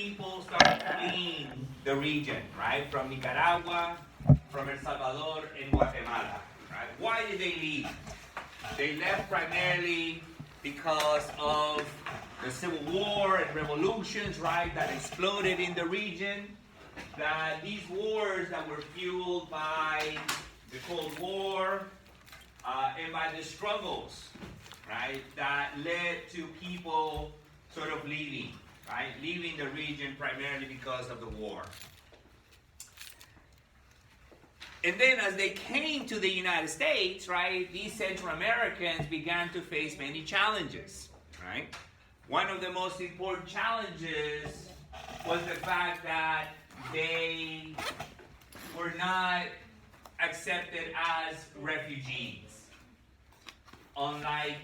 people started fleeing the region, right? From Nicaragua, from El Salvador, and Guatemala, right? Why did they leave? They left primarily because of the Civil War and revolutions, right, that exploded in the region. That these wars that were fueled by the Cold War and by the struggles, right, that led to people sort of leaving, right, leaving the region primarily because of the war. And then as they came to the United States, right, these Central Americans began to face many challenges, right? One of the most important challenges was the fact that they were not accepted as refugees. Unlike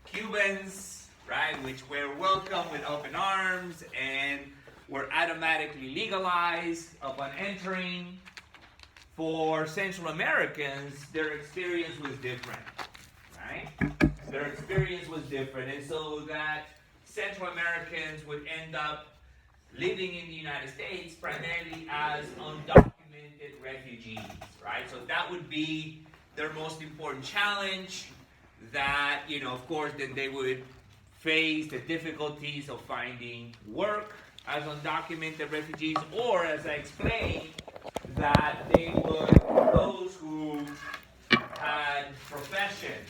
Cubans, right, which were welcomed with open arms and were automatically legalized upon entering, for Central Americans, their experience was different, right? Their experience was different, and so that Central Americans would end up living in the United States primarily as undocumented refugees, right? So that would be their most important challenge. That, you know, of course, then they would face the difficulties of finding work as undocumented refugees, or, as I explained, that they would, those who had professions,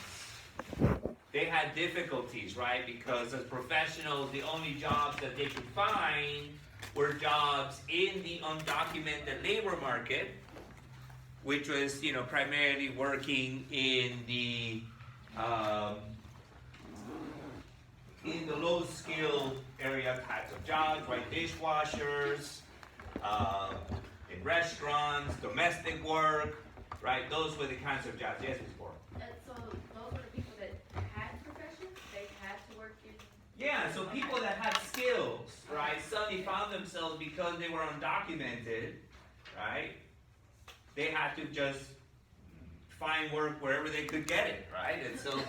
they had difficulties, right? Because as professionals, the only jobs that they could find were jobs in the undocumented labor market, which was, you know, primarily working in the low-skilled area types of jobs, right? Dishwashers, in restaurants, domestic work, right? Those were the kinds of jobs. Yes, Ms. Moore. So those were the people that had professions? They had to work in... Yeah, so people that had skills, right? Suddenly found themselves, because they were undocumented, right? They had to just find work wherever they could get it, right? And so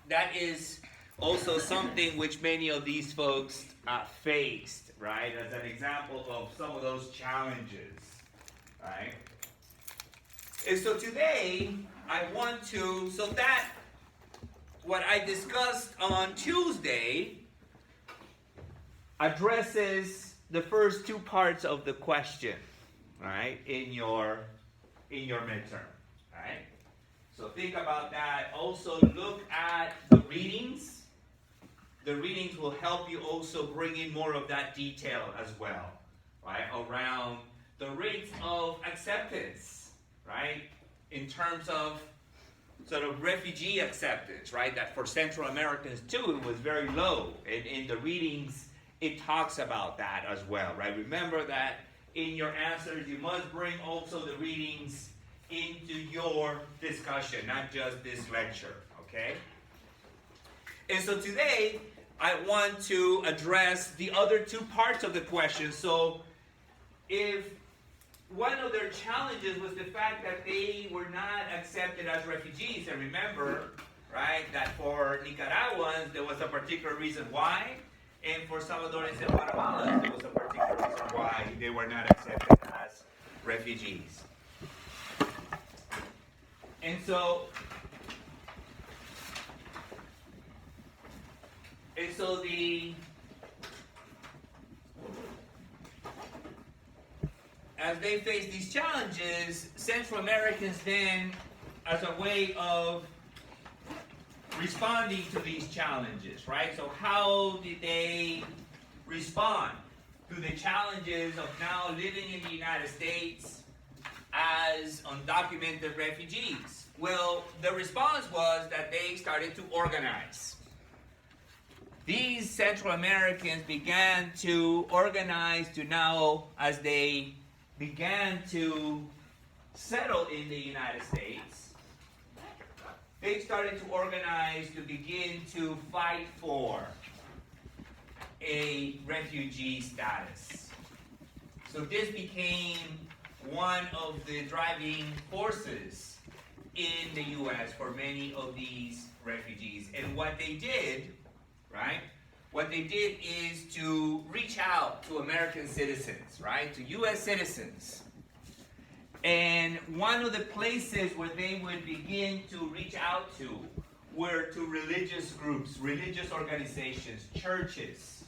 that is also something which many of these folks faced, right? As an example of some of those challenges, right? And so today, I want to, so that, what I discussed on Tuesday addresses the first two parts of the question, right, in your midterm, right? So think about that. Also look at the readings. The readings will help you also bring in more of that detail as well, right, around the rates of acceptance, right, in terms of sort of refugee acceptance, right, that for Central Americans too, it was very low. And in the readings, it talks about that as well, right? Remember that in your answers, you must bring also the readings into your discussion, not just this lecture, okay? And so today, I want to address the other two parts of the question. So if one of their challenges was the fact that they were not accepted as refugees, and remember, right, that for Nicaraguans, there was a particular reason why, and for Salvadorans and Guatemalans, there was a particular reason why they were not accepted as refugees. And so as they face these challenges, Central Americans then, as a way of responding to these challenges, right? So how did they respond to the challenges of now living in the United States as undocumented refugees? Well, the response was that they started to organize. These Central Americans began to organize to now, as they began to settle in the United States, they started to organize to begin to fight for a refugee status. So this became one of the driving forces in the U.S. for many of these refugees. And what they did, right, what they did is to reach out out to American citizens, right? To U.S. citizens. And one of the places where they would begin to reach out to were to religious groups, religious organizations, churches.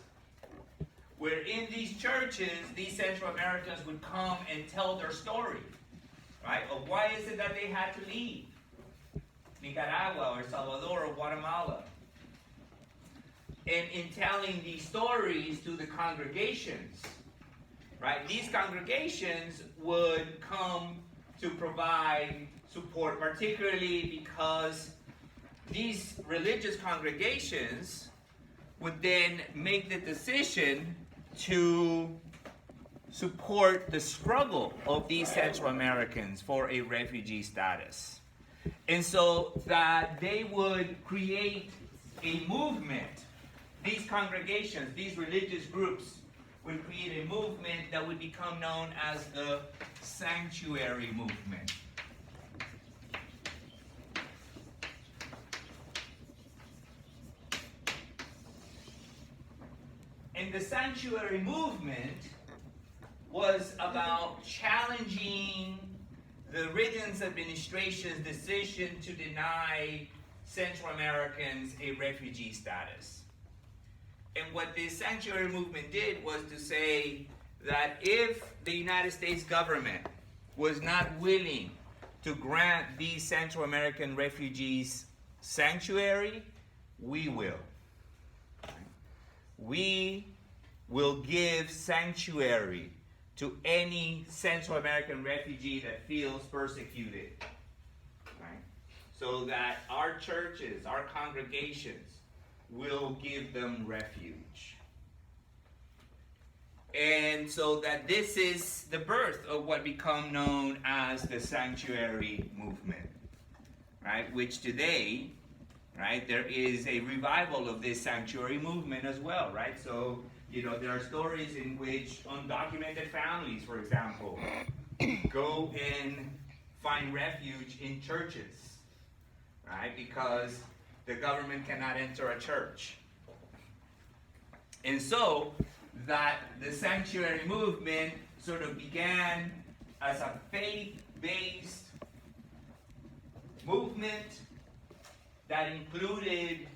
Where in these churches, these Central Americans would come and tell their story, right? Of why is it that they had to leave Nicaragua or Salvador or Guatemala. And in telling these stories to the congregations, right? These congregations would come to provide support, particularly because these religious congregations would then make the decision to support the struggle of these Central Americans for a refugee status. And so that they would create a movement. These congregations, these religious groups would create a movement that would become known as the sanctuary movement. And the sanctuary movement was about challenging the Reagan's administration's decision to deny Central Americans a refugee status. And what the sanctuary movement did was to say that if the United States government was not willing to grant these Central American refugees sanctuary, we will. We will give sanctuary to any Central American refugee that feels persecuted. Right? So that our churches, our congregations, will give them refuge. And so that this is the birth of what become known as the sanctuary movement, right? Which today, right, there is a revival of this sanctuary movement as well, right? So, there are stories in which undocumented families, for example, go and find refuge in churches, right? Because the government cannot enter a church. And so that the sanctuary movement sort of began as a faith-based movement that included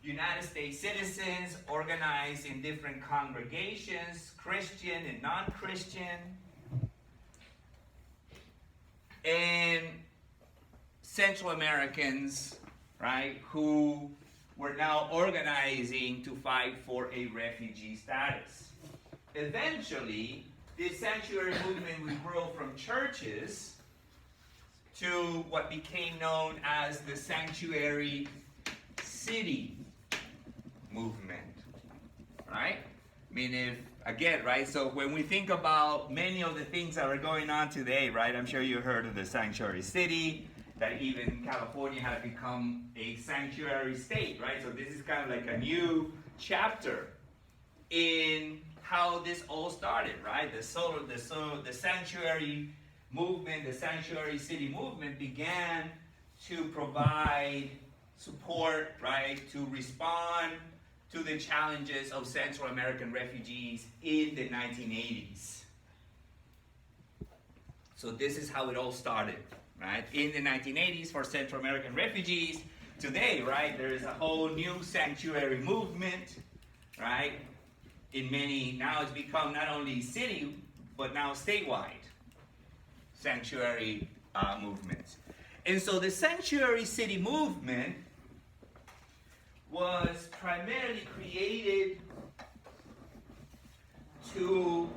United States citizens organized in different congregations, Christian and non-Christian, and Central Americans, right, who were now organizing to fight for a refugee status. Eventually, this sanctuary movement would grow from churches to what became known as the sanctuary city movement, right? I mean, so when we think about many of the things that are going on today, right, I'm sure you heard of the sanctuary city, that even California had become a sanctuary state, right? So this is kind of like a new chapter in how this all started, right? The sanctuary movement, the sanctuary city movement began to provide support, right, to respond to the challenges of Central American refugees in the 1980s. So this is how it all started, right? In the 1980s for Central American refugees. Today, right, there is a whole new sanctuary movement, right? Now it's become not only city, but now statewide sanctuary movements. And so the sanctuary city movement was primarily created to,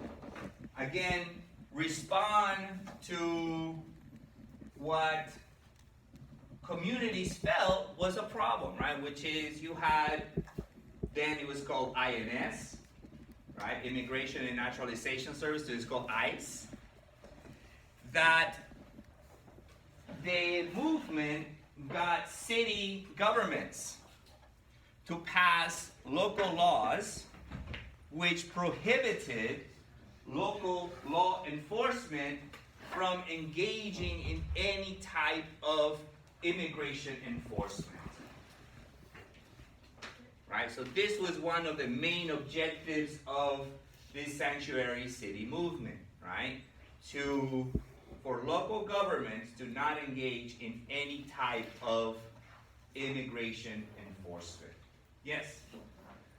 again, respond to what communities felt was a problem, right? Which is you had, then it was called INS, right? Immigration and Naturalization Service, so it's called ICE. That the movement got city governments to pass local laws which prohibited local law enforcement from engaging in any type of immigration enforcement. Right? So this was one of the main objectives of this sanctuary city movement, right? For local governments to not engage in any type of immigration enforcement. Yes?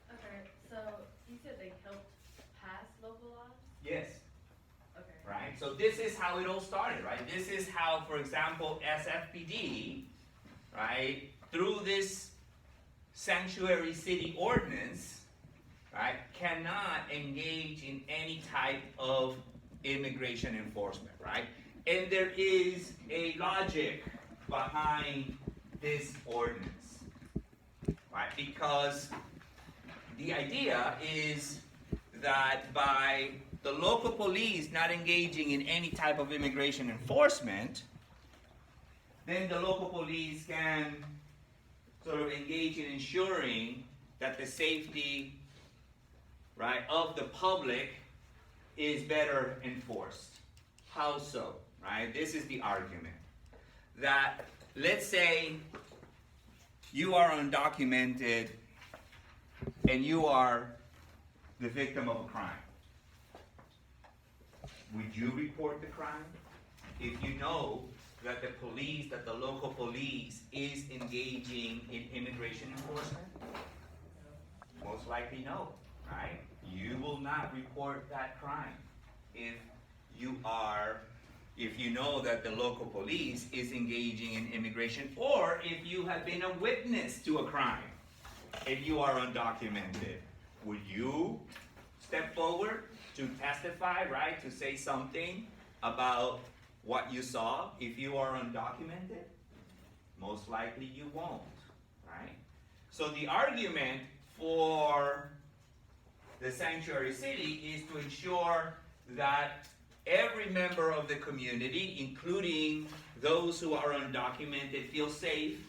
Okay, so you said they helped pass local laws? Yes. Okay. Right? So this is how it all started, right? This is how, for example, SFPD, right, through this sanctuary city ordinance, right, cannot engage in any type of immigration enforcement, right? And there is a logic behind this ordinance, right? Because the idea is that by the local police not engaging in any type of immigration enforcement, then the local police can sort of engage in ensuring that the safety, right, of the public is better enforced. How so? Right? This is the argument. That, let's say, you are undocumented and you are the victim of a crime. Would you report the crime if you know that the local police is engaging in immigration enforcement? Most likely no, right? You will not report that crime if you know that the local police is engaging in immigration, or if you have been a witness to a crime and you are undocumented. Would you step forward to testify, right, to say something about what you saw if you are undocumented? Most likely you won't, right? So the argument for the sanctuary city is to ensure that every member of the community, including those who are undocumented, feel safe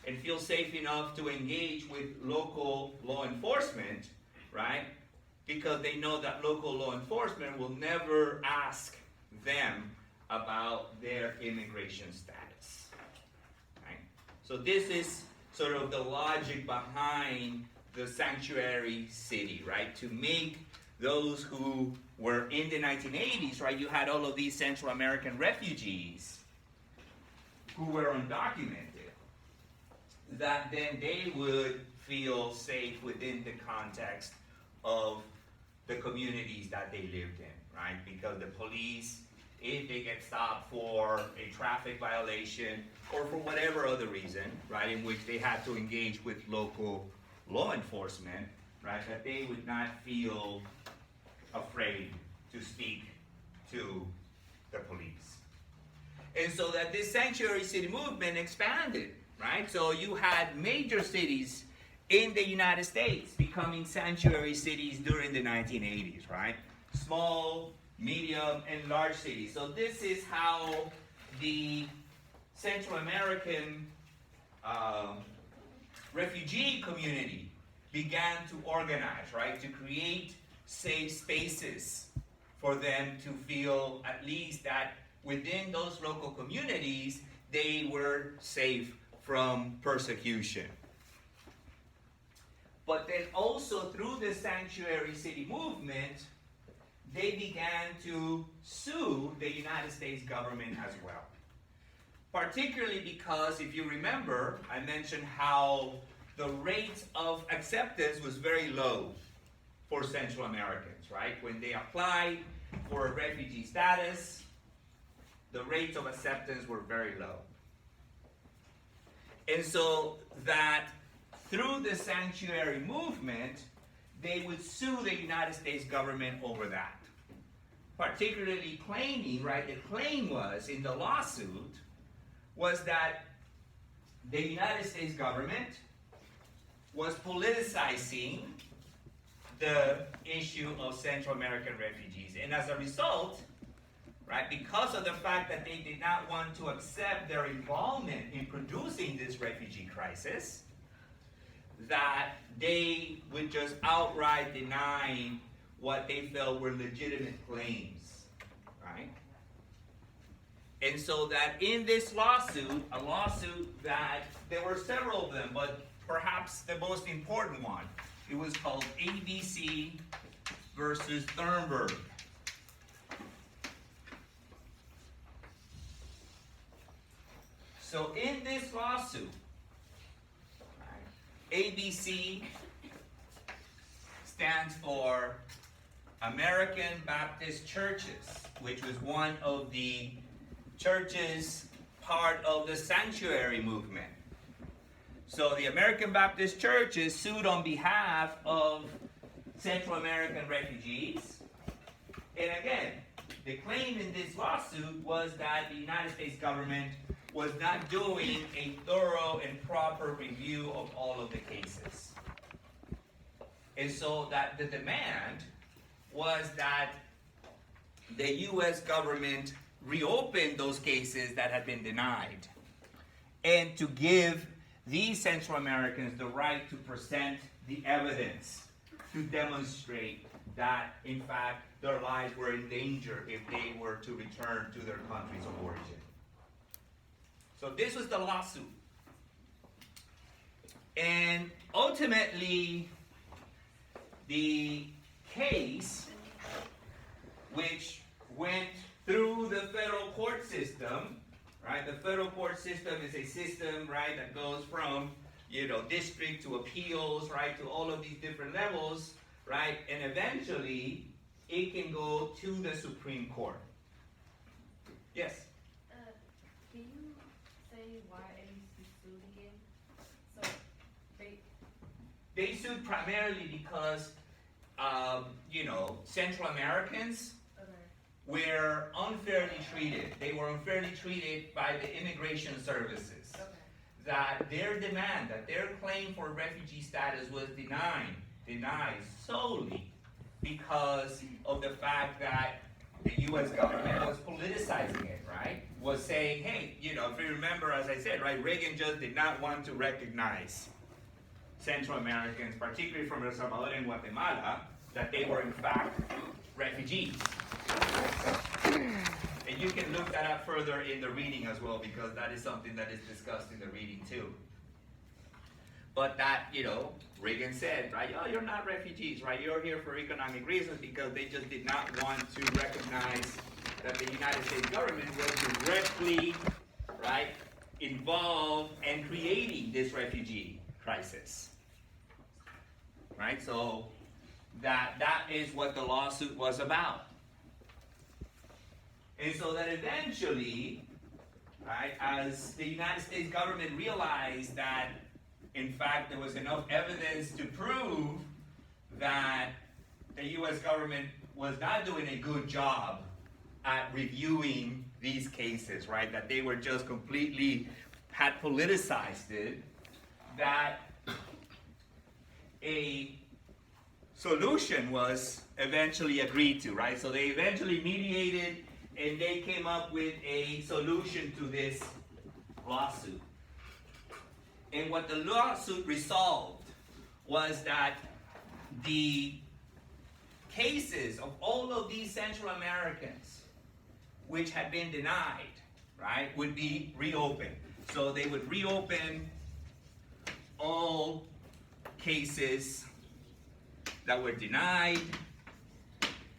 and feel safe enough to engage with local law enforcement, right? Because they know that local law enforcement will never ask them about their immigration status, right? So this is sort of the logic behind the sanctuary city, right? To make those who were in the 1980s, right? You had all of these Central American refugees who were undocumented, that then they would feel safe within the context of the communities that they lived in, right? Because the police, if they get stopped for a traffic violation or for whatever other reason, right, in which they had to engage with local law enforcement, right, that they would not feel afraid to speak to the police. And so that this sanctuary city movement expanded, right? So you had major cities in the United States becoming sanctuary cities during the 1980s, right? Small, medium, and large cities. So this is how the Central American refugee community began to organize, right? To create safe spaces for them to feel at least that within those local communities, they were safe from persecution. But then also through the sanctuary city movement, they began to sue the United States government as well. Particularly because, if you remember, I mentioned how the rate of acceptance was very low for Central Americans, right? When they applied for a refugee status, the rates of acceptance were very low. And so that through the sanctuary movement, they would sue the United States government over that. Particularly claiming, right, the claim was in the lawsuit was that the United States government was politicizing the issue of Central American refugees. And as a result, right, because of the fact that they did not want to accept their involvement in producing this refugee crisis, that they would just outright deny what they felt were legitimate claims, right? And so that in this lawsuit, a lawsuit that there were several of them, but perhaps the most important one, it was called ABC versus Thurnberg. So in this lawsuit, ABC stands for American Baptist Churches, which was one of the churches part of the sanctuary movement. So the American Baptist Churches sued on behalf of Central American refugees. And again, the claim in this lawsuit was that the United States government was not doing a thorough and proper review of all of the cases. And so that the demand was that the U.S. government reopen those cases that had been denied and to give these Central Americans the right to present the evidence to demonstrate that, in fact, their lives were in danger if they were to return to their countries of origin. So this was the lawsuit. And ultimately, the case, which went through the federal court system, right? The federal court system is a system, right, that goes from, district to appeals, right, to all of these different levels, right? And eventually, it can go to the Supreme Court. Yes? Can you say why ABC sued again? So, they sued primarily because, Central Americans were unfairly treated. They were unfairly treated by the immigration services. Okay. That their demand, that their claim for refugee status was denied solely because of the fact that the U.S. government was politicizing it, right? Was saying, hey, if you remember, as I said, right, Reagan just did not want to recognize Central Americans, particularly from El Salvador and Guatemala, that they were in fact refugees. And you can look that up further in the reading as well, because that is something that is discussed in the reading too. But that, Reagan said, right, oh, you're not refugees, right? You're here for economic reasons, because they just did not want to recognize that the United States government was directly, right, involved in creating this refugee crisis. Right? So that is what the lawsuit was about. And so that eventually, right, as the United States government realized that, in fact, there was enough evidence to prove that the U.S. government was not doing a good job at reviewing these cases, right, that they were just completely, had politicized it, that a solution was eventually agreed to, right? So they eventually mediated, and they came up with a solution to this lawsuit. And what the lawsuit resolved was that the cases of all of these Central Americans which had been denied, right, would be reopened. So they would reopen all cases that were denied,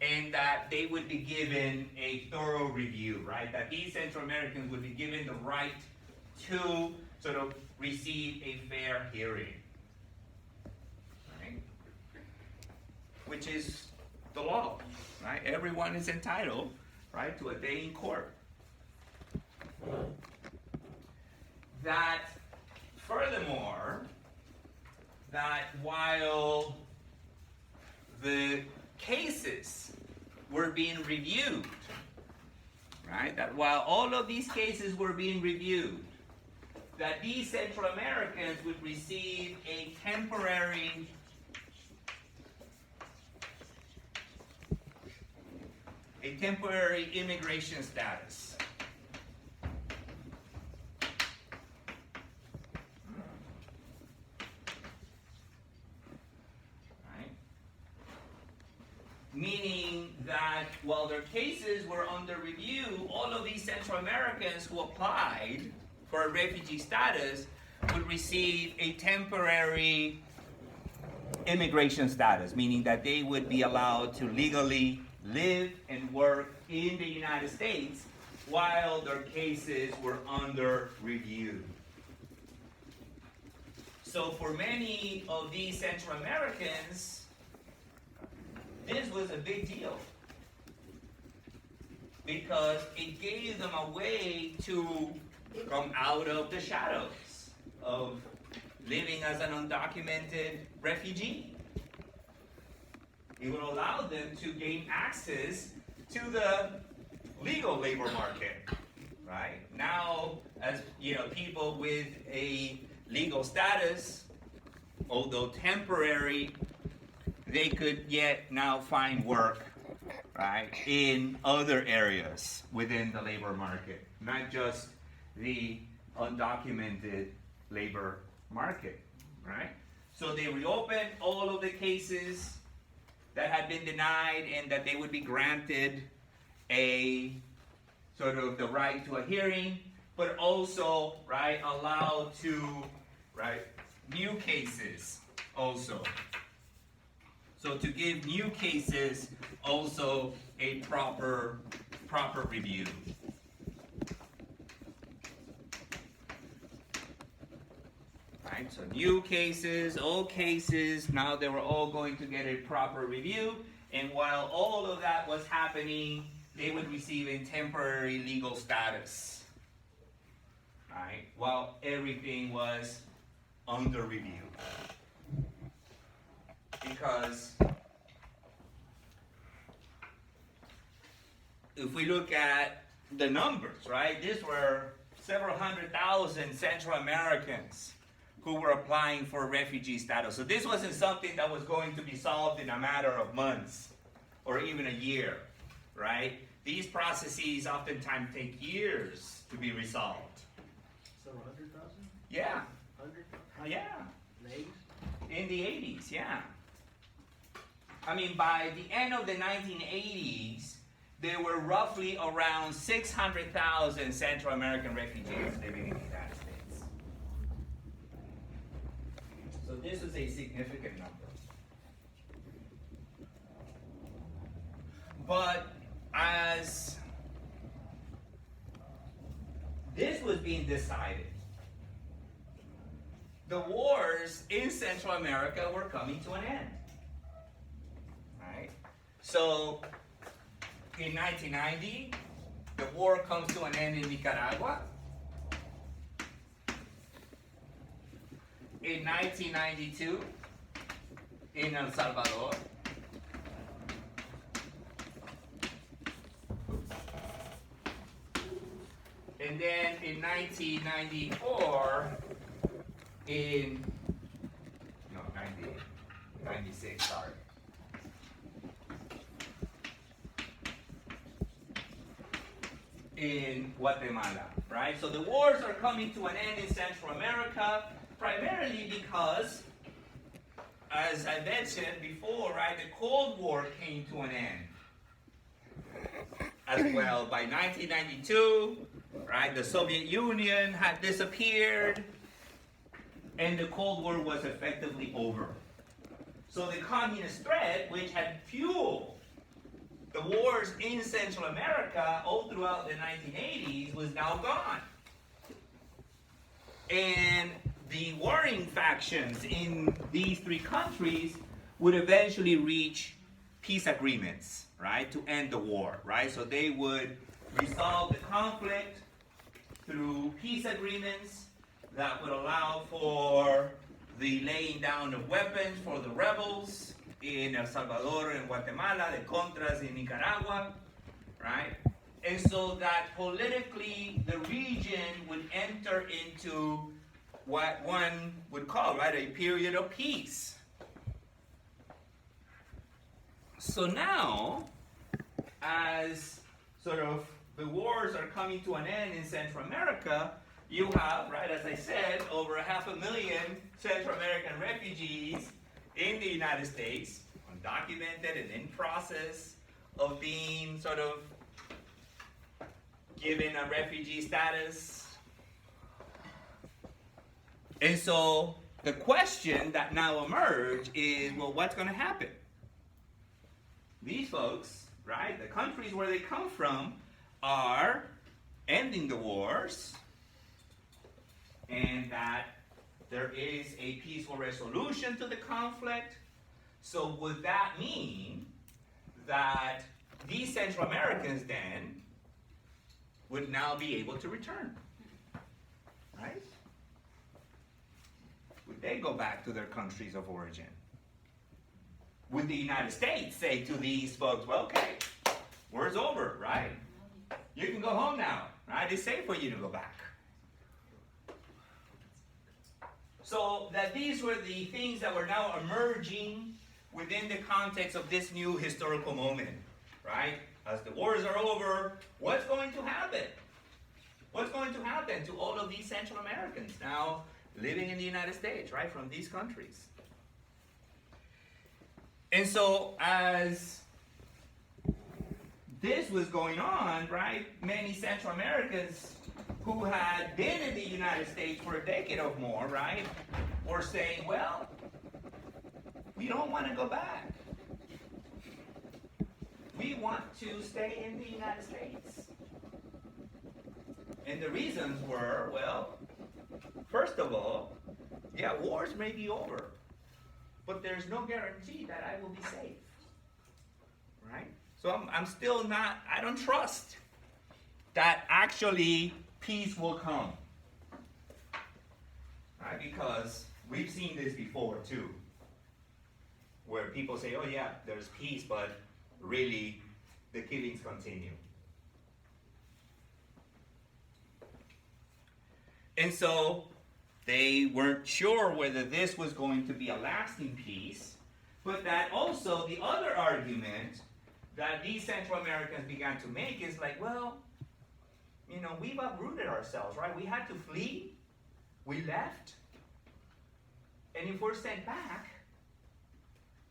and that they would be given a thorough review, right? That these Central Americans would be given the right to sort of receive a fair hearing, right? Which is the law, right? Everyone is entitled, right, to a day in court. That, furthermore, that while the cases were being reviewed, right? That while all of these cases were being reviewed, that these Central Americans would receive a temporary immigration status. Meaning that while their cases were under review, all of these Central Americans who applied for a refugee status would receive a temporary immigration status, meaning that they would be allowed to legally live and work in the United States while their cases were under review. So for many of these Central Americans, this was a big deal because it gave them a way to come out of the shadows of living as an undocumented refugee. It would allow them to gain access to the legal labor market, right? Now, as you know, people with a legal status, although temporary, they could yet now find work, right, in other areas within the labor market, not just the undocumented labor market, right? So they reopened all of the cases that had been denied and that they would be granted a sort of the right to a hearing, but also, right, allowed to, right, new cases also. So to give new cases also a proper review. Right, so new cases, old cases, now they were all going to get a proper review, and while all of that was happening, they would receive a temporary legal status, right, while everything was under review. Because if we look at the numbers, right, these were several 100,000 Central Americans who were applying for refugee status. So this wasn't something that was going to be solved in a matter of months or even a year, right? These processes oftentimes take years to be resolved. So 100,000? Yeah. 100,000? Yeah. In the 80s? In the 80s, yeah. I mean, by the end of the 1980s, there were roughly around 600,000 Central American refugees living in the United States. So this is a significant number. But as this was being decided, the wars in Central America were coming to an end. Right? So in 1990, the war comes to an end in Nicaragua. In 1992, in El Salvador. And then in 1994, in, no, 96, sorry. In Guatemala, right? So the wars are coming to an end in Central America, primarily because, as I mentioned before, right, the Cold War came to an end as well. By 1992, right, the Soviet Union had disappeared, and the Cold War was effectively over. So the communist threat, which had fueled the wars in Central America all throughout the 1980s, was now gone. And the warring factions in these three countries would eventually reach peace agreements, right, to end the war, right? So they would resolve the conflict through peace agreements that would allow for the laying down of weapons for the rebels in El Salvador and Guatemala, the Contras in Nicaragua, right? And so that politically the region would enter into what one would call, right, a period of peace. So now, as sort of the wars are coming to an end in Central America, you have, right, as I said, over 500,000 Central American refugees in the United States, undocumented and in process of being sort of given a refugee status. And so the question that now emerged is, well, what's going to happen? These folks, right, the countries where they come from are ending the wars, and that there is a peaceful resolution to the conflict. So would that mean that these Central Americans then would now be able to return? Right? Would they go back to their countries of origin? Would the United States say to these folks, well, okay, war's over, right? You can go home now, right? It's safe for you to go back. So that these were the things that were now emerging within the context of this new historical moment, right? As the wars are over, what's going to happen? What's going to happen to all of these Central Americans now living in the United States, right, from these countries? And so as this was going on, right, many Central Americans who had been in the United States for a decade or more, right, were saying, well, we don't want to go back. We want to stay in the United States. And the reasons were, well, first of all, yeah, wars may be over, but there's no guarantee that I will be safe, right? So I'm still not, I don't trust that actually peace will come, right? Because we've seen this before too, where people say, oh yeah, there's peace, but really the killings continue. And so they weren't sure whether this was going to be a lasting peace, but that also the other argument that these Central Americans began to make is like, well, you know, we've uprooted ourselves, right? We had to flee, we left, and if we're sent back,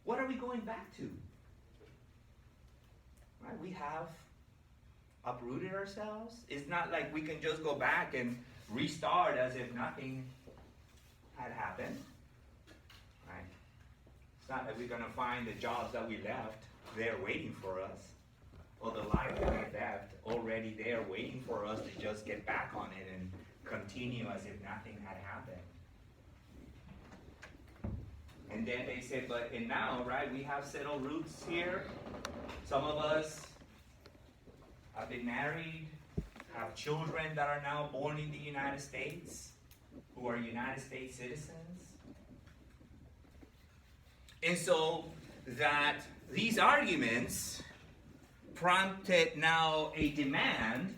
what are we going back to? Right? We have uprooted ourselves. It's not like we can just go back and restart as if nothing had happened, right? It's not that we're going to find the jobs that we left there waiting for us, or the life that we left already there waiting for us to just get back on it and continue as if nothing had happened. And then they said, but and now, right, we have settled roots here. Some of us have been married, have children that are now born in the United States, who are United States citizens. And so that these arguments prompted now a demand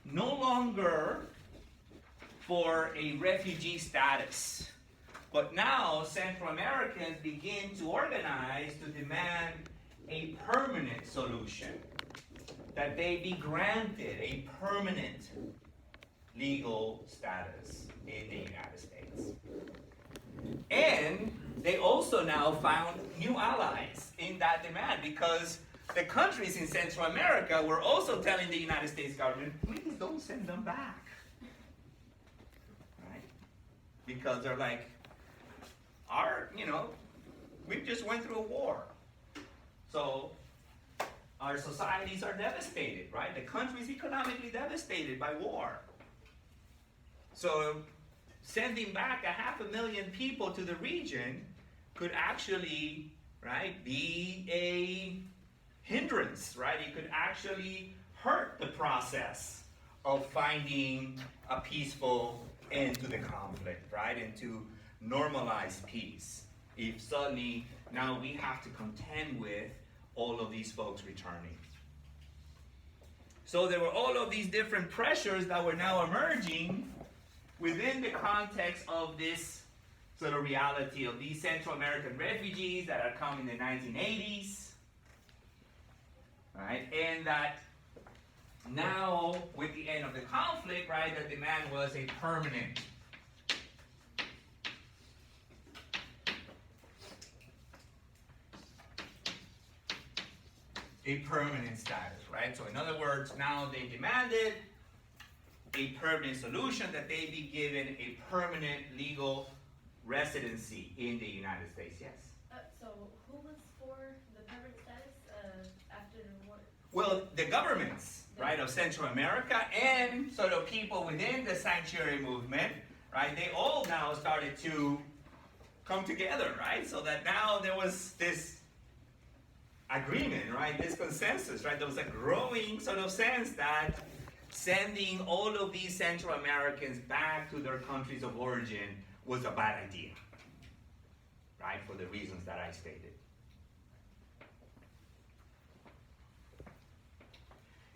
no longer for a refugee status, but now Central Americans begin to organize to demand a permanent solution, that they be granted a permanent legal status in the United States. And they also now found new allies in that demand, because the countries in Central America were also telling the United States government, please don't send them back. Right? Because they're like, we just went through a war. So our societies are devastated, right? The country's economically devastated by war. So sending back 500,000 people to the region could actually, right, be a hindrance, right? It could actually hurt the process of finding a peaceful end to the conflict, right? And to normalize peace. If suddenly now we have to contend with all of these folks returning. So there were all of these different pressures that were now emerging within the context of this sort of reality of these Central American refugees that had come in the 1980s, right? And that now, with the end of the conflict, right, the demand was a permanent status, right? So in other words, now they demanded a permanent solution, that they be given a permanent legal residency in the United States, yes. So who was for the permanent status after the war? Well, the governments, right, of Central America and sort of people within the sanctuary movement, right, they all now started to come together, right? So that now there was this agreement, right, this consensus, right? There was a growing sort of sense that sending all of these Central Americans back to their countries of origin was a bad idea, right, for the reasons that I stated.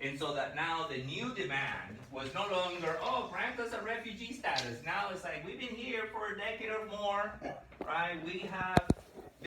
And so that now the new demand was no longer, oh, grant us a refugee status. Now it's like, we've been here for a decade or more, right? We have